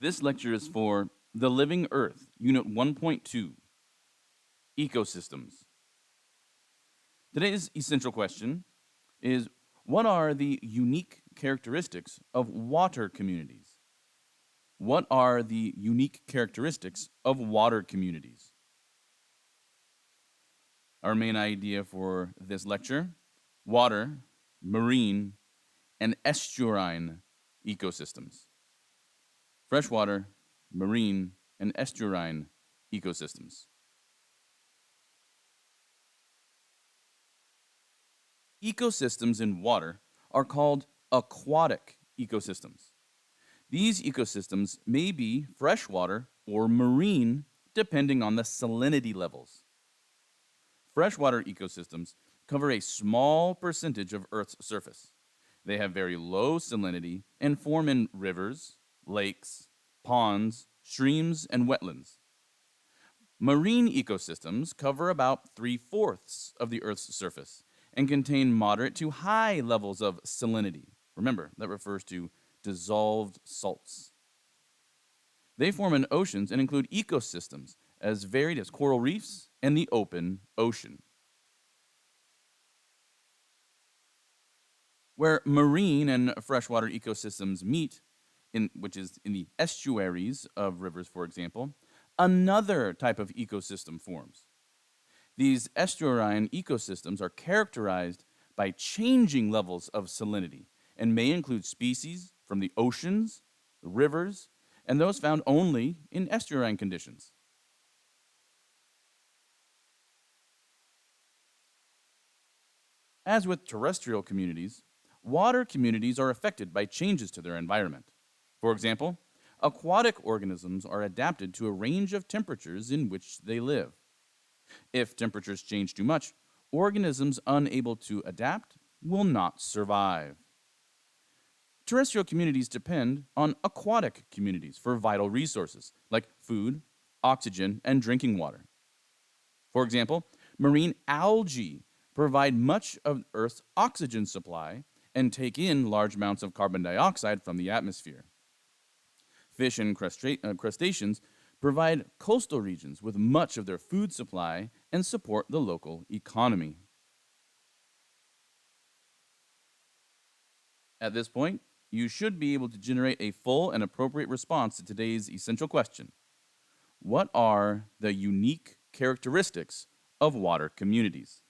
This lecture is for The Living Earth, Unit 1.2, Ecosystems. Today's essential question is, what are the unique characteristics of water communities? What are the unique characteristics of water communities? Our main idea for this lecture: water, marine, and estuarine ecosystems. Freshwater, marine, and estuarine ecosystems. Ecosystems in water are called aquatic ecosystems. These ecosystems may be freshwater or marine depending on the salinity levels. Freshwater ecosystems cover a small percentage of Earth's surface. They have very low salinity and form in rivers, lakes, ponds, streams, and wetlands. Marine ecosystems cover about 3/4 of the Earth's surface and contain moderate to high levels of salinity. Remember, that refers to dissolved salts. They form in oceans and include ecosystems as varied as coral reefs and the open ocean. Where marine and freshwater ecosystems meet, which is in the estuaries of rivers, for example, another type of ecosystem forms. These estuarine ecosystems are characterized by changing levels of salinity and may include species from the oceans, the rivers, and those found only in estuarine conditions. As with terrestrial communities, water communities are affected by changes to their environment. For example, aquatic organisms are adapted to a range of temperatures in which they live. If temperatures change too much, organisms unable to adapt will not survive. Terrestrial communities depend on aquatic communities for vital resources like food, oxygen, and drinking water. For example, marine algae provide much of Earth's oxygen supply and take in large amounts of carbon dioxide from the atmosphere. Fish and crustaceans provide coastal regions with much of their food supply and support the local economy. At this point, you should be able to generate a full and appropriate response to today's essential question. What are the unique characteristics of water communities?